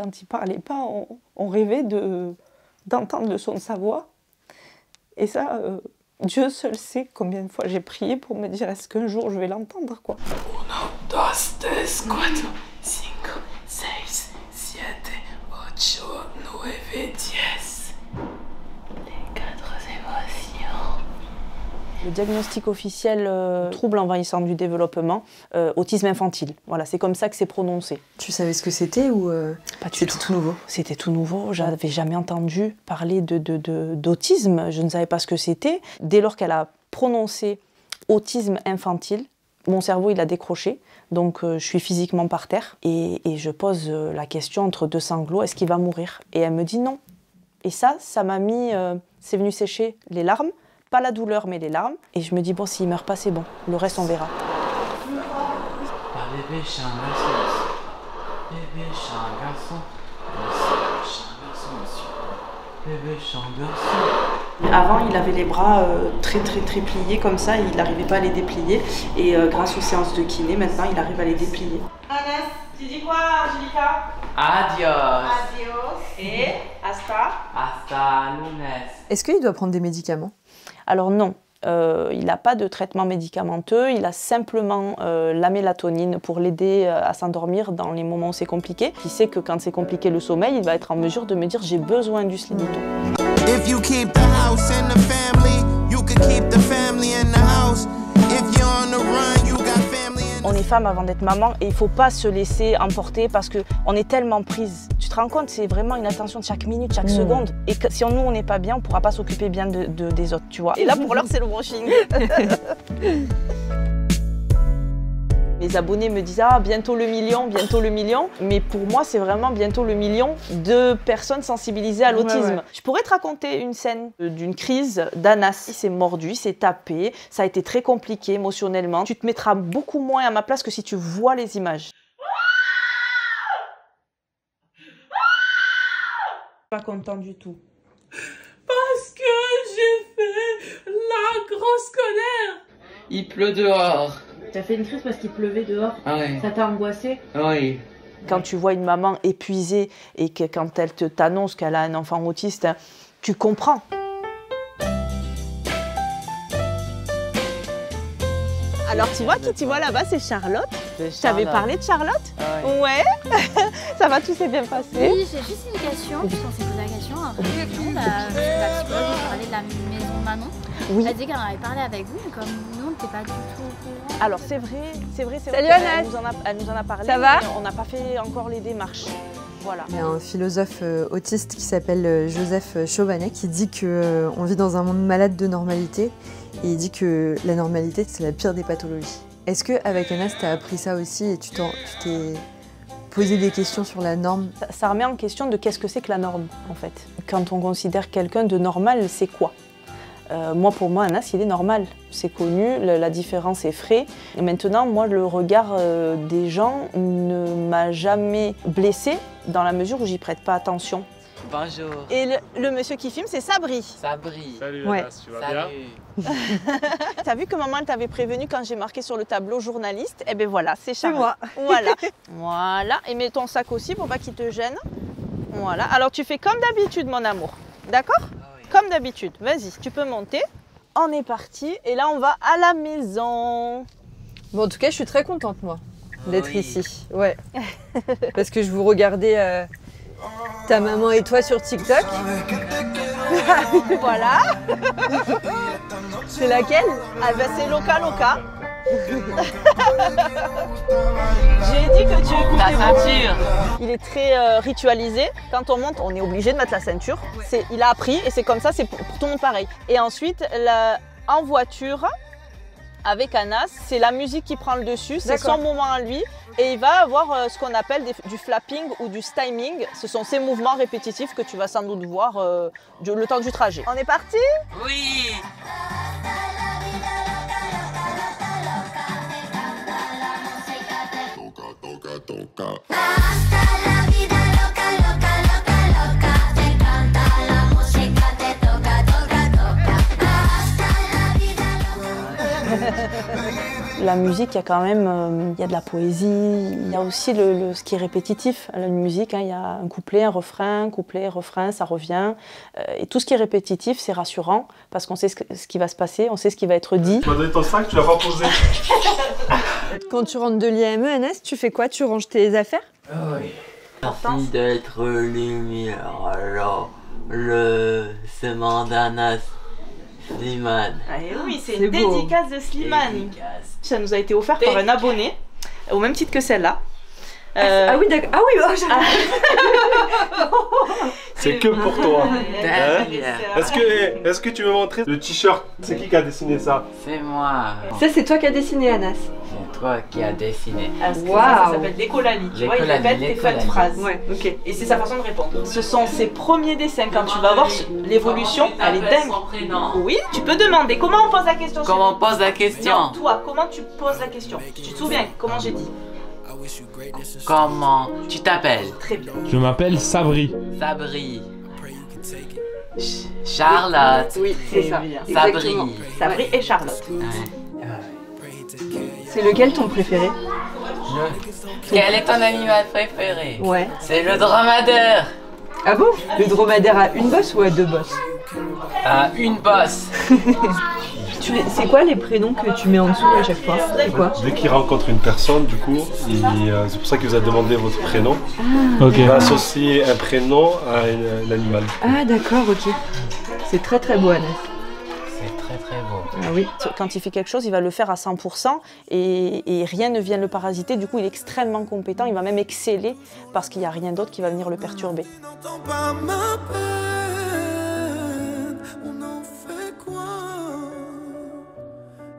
quand il parlait pas, on rêvait d'entendre le son de sa voix. Et ça, Dieu seul sait combien de fois j'ai prié pour me dire est-ce qu'un jour je vais l'entendre, quoi. 1, 2, 3, 4, 5, 6, 7, 8, 9, 10. Les 4 émotions. Le diagnostic officiel, trouble envahissant du développement, autisme infantile. Voilà, c'est comme ça que c'est prononcé. Tu savais ce que c'était ou Pas du c'était tout nouveau? C'était tout nouveau, j'avais jamais entendu parler d'autisme, je ne savais pas ce que c'était. Dès lors qu'elle a prononcé autisme infantile, mon cerveau il a décroché, donc je suis physiquement par terre et je pose la question entre deux sanglots, est-ce qu'il va mourir? Et elle me dit non. Et ça m'a mis, c'est venu sécher les larmes. Pas la douleur, mais les larmes. Et je me dis, bon, s'il meurt pas, c'est bon. Le reste, on verra. Bébé, je suis un garçon. Bébé, je suis un garçon. Je suis un garçon, monsieur. Bébé, je suis un garçon. Avant, il avait les bras très pliés, comme ça. Il n'arrivait pas à les déplier. Et grâce aux séances de kiné, maintenant, il arrive à les déplier. Anas, tu dis quoi, Angelica? Adios. Adios. Et Hasta lunes. Est-ce qu'il doit prendre des médicaments? Alors non, il n'a pas de traitement médicamenteux, il a simplement la mélatonine pour l'aider à s'endormir dans les moments où c'est compliqué. Il sait que quand c'est compliqué le sommeil, il va être en mesure de me dire j'ai besoin du Slénito. If you keep the house in the family, you can keep the family in the house. If you're on the run, you got family. On est femme avant d'être maman et il ne faut pas se laisser emporter parce qu'on est tellement prise. Tu te rends compte, c'est vraiment une attention de chaque minute, chaque seconde. Et que, si nous, on n'est pas bien, on ne pourra pas s'occuper bien des autres, tu vois. Et là, pour l'heure, c'est le washing. Mes abonnés me disent « Ah, bientôt le million, bientôt le million ». Mais pour moi, c'est vraiment bientôt le million de personnes sensibilisées à l'autisme. Ouais. Je pourrais te raconter une scène d'une crise d'Anas. Il s'est mordu, il s'est tapé. Ça a été très compliqué émotionnellement. Tu te mettras beaucoup moins à ma place que si tu vois les images. Pas content du tout. Parce que j'ai fait la grosse colère. Il pleut dehors. T'as fait une crise parce qu'il pleuvait dehors. Ah oui. Ça t'a angoissé? Oui. Quand tu vois une maman épuisée et que quand elle t'annonce qu'elle a un enfant autiste, tu comprends. Alors tu vois qui tu vois là-bas, c'est Charlotte. Je t'avais parlé de Charlotte? Oui. Ouais. Ça va, tout s'est bien passé? Oui, j'ai juste une question, puisqu'on s'est posé la question. La psychologue nous parlait de la maison Manon. Oui. Elle a dit qu'elle en avait parlé avec vous, mais comme nous, on n'était pas du tout au courant. Alors c'est vrai. Salut Anas. Elle nous en a parlé. Ça va? On n'a pas fait encore les démarches. Voilà. Il y a un philosophe autiste qui s'appelle Joseph Chauvanet qui dit qu'on vit dans un monde malade de normalité et il dit que la normalité c'est la pire des pathologies. Est-ce qu'avec Anas tu as appris ça aussi et tu t'es posé des questions sur la norme? Ça remet en question de qu'est-ce que c'est que la norme en fait. Quand on considère quelqu'un de normal, c'est quoi? Pour moi, Anas, il est normal. C'est connu, la différence est vraie. Et maintenant, moi, le regard des gens ne m'a jamais blessée dans la mesure où j'y prête pas attention. Bonjour. Et le monsieur qui filme, c'est Sabri. Sabri. Salut Ouais. Anas, tu vas bien? T'as vu que maman elle t'avait prévenu quand j'ai marqué sur le tableau journaliste? Eh bien voilà, c'est Charles. moi. Voilà. Voilà. Et mets ton sac aussi pour pas qu'il te gêne. Voilà. Alors tu fais comme d'habitude, mon amour. D'accord? Comme d'habitude, vas-y, tu peux monter. On est parti et là on va à la maison. Bon, en tout cas, je suis très contente, moi, d'être ici. Ouais. Parce que je vous regardais ta maman et toi sur TikTok. Voilà. C'est laquelle? Ah ben c'est Loca Loca. J'ai dit que tu écoutais La ceinture. Il est très ritualisé. Quand on monte, on est obligé de mettre la ceinture. Il a appris et c'est comme ça, c'est pour tout le monde pareil. Et ensuite, en voiture, avec Anas, c'est la musique qui prend le dessus, c'est son moment à lui. Et il va avoir ce qu'on appelle du flapping ou du styming. Ce sont ces mouvements répétitifs que tu vas sans doute voir le temps du trajet. On est parti? Oui. la musique, il y a quand même il y a de la poésie, il y a aussi ce qui est répétitif. La musique, hein, il y a un couplet, refrain, ça revient. Et tout ce qui est répétitif, c'est rassurant parce qu'on sait ce qui va se passer, on sait ce qui va être dit. Tu m'as donné ton sac, tu l'as pas posé. Quand tu rentres de l'IME, Anas, tu fais quoi? Tu ranges tes affaires? Oui. Merci d'être lumière. Alors, le sément d'Anas Slimane. Ah, et oui, c'est C'est une beau. dédicace de Slimane. Dédicace. Ça nous a été offert par un abonné, au même titre que celle-là. Ah oui, d'accord. Ah oui, oh, C'est que pour toi. Derrière. Est-ce que tu veux montrer le t-shirt? C'est qui a dessiné ça? C'est moi. ça, c'est toi qui as dessiné, Anas. C'est toi qui as dessiné. Parce que Waouh. ça s'appelle l'écolali. Tu vois, il L'écolali, répète tes fins de l'écolali. phrases. Ouais, ok. Et c'est sa façon de répondre. Ce sont ses premiers dessins. Quand tu vas voir l'évolution, elle est dingue. Son prénom. Oui, tu peux demander. Comment on pose la question? Comment on chérie pose la question? Non, toi, comment tu poses la question? Tu te souviens comment j'ai dit? Comment tu t'appelles? Très bien. Je m'appelle Sabri. Sabri. Charlotte. Oui, c'est ça. Sabri. Sabri et Charlotte. C'est lequel ton préféré? Quel est ton animal préféré? Ouais. C'est le dromadaire. Ah bon? Le dromadaire a une bosse ou a deux bosses? À une bosse. C'est quoi les prénoms que tu mets en dessous à chaque fois? C'est quoi? Dès qu'il rencontre une personne, du coup, c'est pour ça qu'il vous a demandé votre prénom. Ok. Il va associer un prénom à l'animal. Ah d'accord, ok. C'est très très beau, Anas. C'est très très beau. Ah oui. Quand il fait quelque chose, il va le faire à 100% et rien ne vient le parasiter. Du coup, il est extrêmement compétent, il va même exceller parce qu'il n'y a rien d'autre qui va venir le perturber. N'entends pas ma peine, on en fait quoi?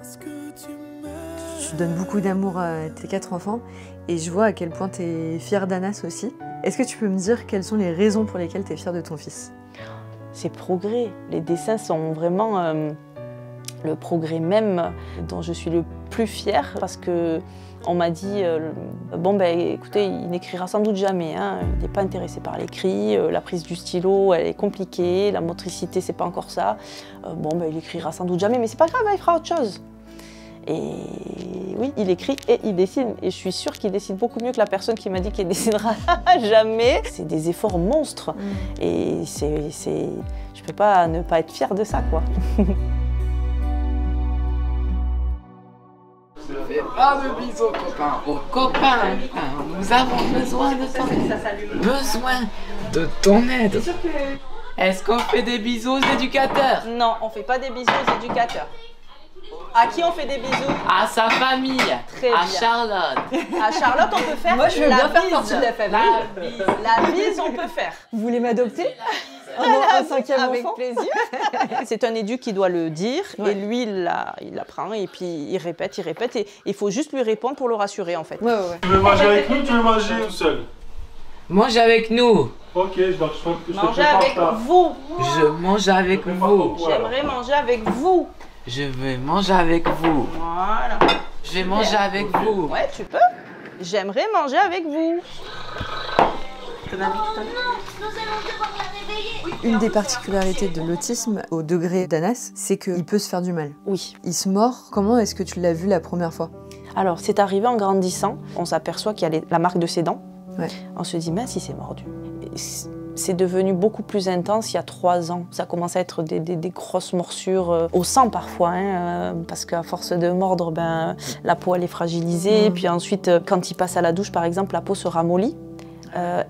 Est-ce que tu m'aimes? Tu donnes beaucoup d'amour à tes 4 enfants et je vois à quel point tu es fière d'Anas aussi. Est-ce que tu peux me dire quelles sont les raisons pour lesquelles tu es fière de ton fils? C'est progrès. Les dessins sont vraiment le progrès même dont je suis le plus fière parce que on m'a dit bon ben écoutez, il n'écrira sans doute jamais, hein. Il n'est pas intéressé par l'écrit, la prise du stylo elle est compliquée, la motricité c'est pas encore ça. Bon ben il écrira sans doute jamais, mais c'est pas grave, il fera autre chose. Et oui, il écrit et il dessine. Et je suis sûre qu'il dessine beaucoup mieux que la personne qui m'a dit qu'il dessinera jamais. C'est des efforts monstres. Et je peux pas ne pas être fière de ça, quoi. Fais pas de bisous, copain. Aux copains, nous avons besoin de ton aide. Besoin de ton aide. Est-ce qu'on fait des bisous aux éducateurs? Non, on fait pas des bisous aux éducateurs. À qui on fait des bisous? À sa famille. Très à bien. Charlotte. À Charlotte, on peut faire Moi, je veux la bien faire bise. partie de la famille. La bise. La bise, on peut faire. Vous voulez m'adopter? Un 5e Avec enfant? plaisir. C'est un éduc qui doit le dire Ouais. et lui il l'apprend et puis il répète et il faut juste lui répondre pour le rassurer en fait. Ouais. Tu veux manger avec nous ou tu veux manger tout seul? Mange avec nous. Ok, je te Manger prépare avec ça. vous. Je mange avec vous. J'aimerais manger avec vous. Je vais manger avec vous. Voilà. Je vais manger avec vous. Ouais, tu peux. J'aimerais manger avec vous. Une des particularités de l'autisme au degré d'Anas, c'est qu'il peut se faire du mal. Oui. Il se mord. Comment est-ce que tu l'as vu la première fois? Alors c'est arrivé en grandissant, on s'aperçoit qu'il y a la marque de ses dents. Ouais. On se dit mince, il s'est mordu. Et c'est devenu beaucoup plus intense il y a 3 ans. Ça commence à être des grosses morsures au sang parfois, hein, parce qu'à force de mordre, ben, la peau elle est fragilisée. Puis ensuite, quand il passe à la douche par exemple, la peau se ramollit.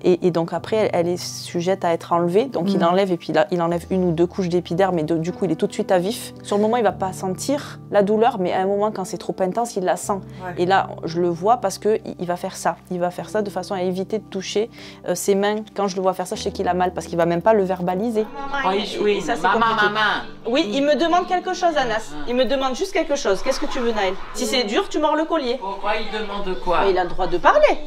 Et donc après, elle est sujette à être enlevée. Donc il enlève et puis il enlève 1 ou 2 couches d'épiderme, mais du coup il est tout de suite à vif. Sur le moment, il va pas sentir la douleur, mais à un moment, quand c'est trop intense, il la sent. Ouais. Et là, je le vois parce qu'il va faire ça. Il va faire ça de façon à éviter de toucher ses mains. Quand je le vois faire ça, je sais qu'il a mal parce qu'il va même pas le verbaliser. Oui, ça, c'est maman. Oui, il me demande quelque chose, Anas. Il me demande juste quelque chose. Qu'est-ce que tu veux, Naël? Si c'est dur, tu mords le collier. Pourquoi il demande quoi? Mais il a le droit de parler.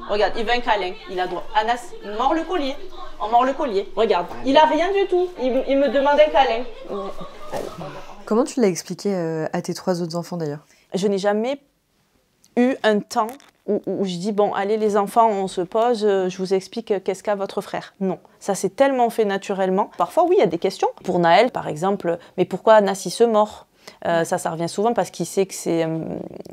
Regarde, il veut un câlin. Il a le droit. Anas, mord le collier. On mord le collier. Regarde, il a rien du tout. Il me demande un câlin. Comment tu l'as expliqué à tes 3 autres enfants d'ailleurs? Je n'ai jamais eu un temps où je dis bon allez les enfants on se pose, je vous explique qu'est-ce qu'a votre frère. Non, ça s'est tellement fait naturellement. Parfois oui il y a des questions. Pour Naël par exemple, mais pourquoi Anas il se mord? Ça revient souvent parce qu'il sait que c'est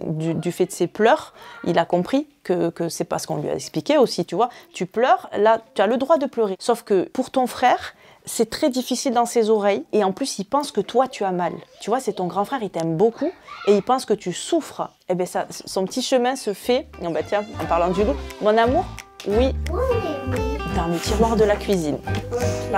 du fait de ses pleurs, il a compris que c'est parce qu'on lui a expliqué aussi, tu vois. Tu pleures, là, tu as le droit de pleurer. Sauf que pour ton frère, c'est très difficile dans ses oreilles et en plus, il pense que toi, tu as mal. Tu vois, c'est ton grand frère, il t'aime beaucoup et il pense que tu souffres. Et bien, son petit chemin se fait... Non, bah tiens, en parlant du loup, mon amour, oui, dans le tiroir de la cuisine. Là.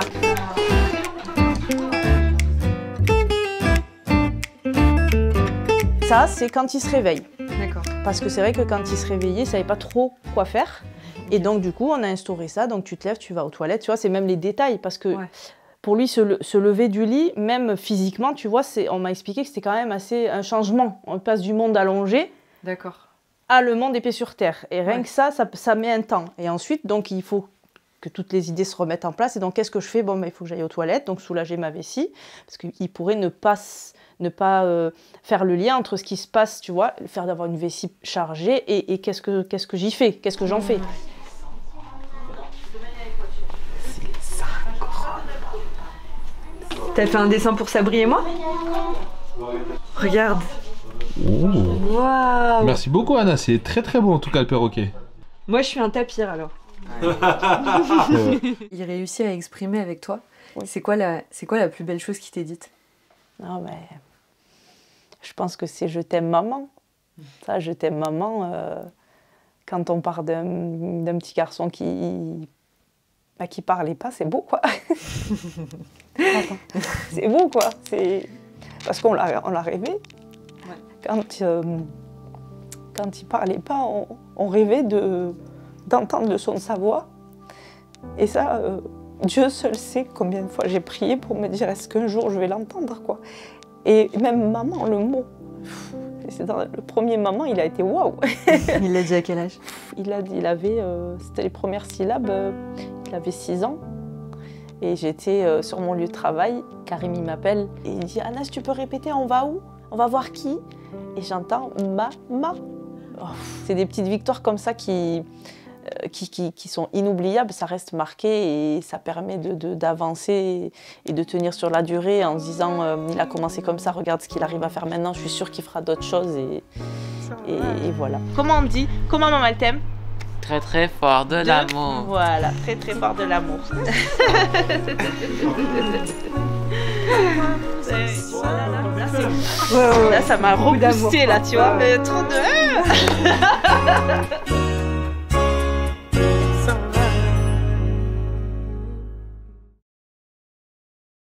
Ça, c'est quand il se réveille. D'accord. Parce que c'est vrai que quand il se réveillait, il ne savait pas trop quoi faire. Et donc, du coup, on a instauré ça. Donc, tu te lèves, tu vas aux toilettes. Tu vois, c'est même les détails. Parce que pour lui, se lever du lit, même physiquement, tu vois, on m'a expliqué que c'était quand même assez un changement. On passe du monde allongé à le monde épais sur terre. Et rien que ça met un temps. Et ensuite, donc, il faut que toutes les idées se remettent en place. Et donc, qu'est-ce que je fais? Bon, il faut que j'aille aux toilettes, donc soulager ma vessie. Parce qu'il pourrait ne pas faire le lien entre ce qui se passe, tu vois, faire d'avoir une vessie chargée et qu'est-ce que j'y fais, qu'est-ce que j'en fais. T'as fait un dessin pour Sabri et moi? Regarde. Waouh. Merci beaucoup Anna, c'est très très beau en tout cas le perroquet. Moi je suis un tapir alors. Il réussit à exprimer avec toi. C'est quoi la plus belle chose qu'il t'ait dite? Non, mais je pense que c'est « je t'aime maman ». Ça, « je t'aime maman », quand on part d'un petit garçon qui parlait pas, c'est beau, quoi. C'est beau, quoi. Parce qu'on l'a rêvé. Ouais. Quand il parlait pas, on rêvait d'entendre le son de sa voix. Et ça, Dieu seul sait combien de fois j'ai prié pour me dire est-ce qu'un jour je vais l'entendre, quoi. Et même maman, le mot. Le premier maman, il a été waouh. Il l'a dit à quel âge? C'était les premières syllabes, il avait 6 ans. Et j'étais sur mon lieu de travail, Karim il m'appelle et il dit « Anas, tu peux répéter, on va où? On va voir qui ?» Et j'entends « Maman ». C'est des petites victoires comme ça qui sont inoubliables, ça reste marqué et ça permet d'avancer et de tenir sur la durée en se disant il a commencé comme ça, regarde ce qu'il arrive à faire maintenant, je suis sûre qu'il fera d'autres choses et voilà. Comment on dit? Comment maman elle t'aime? Très très fort de l'amour. Voilà, très très fort de l'amour. Là ça m'a reboosté là, tu vois, mais trop de...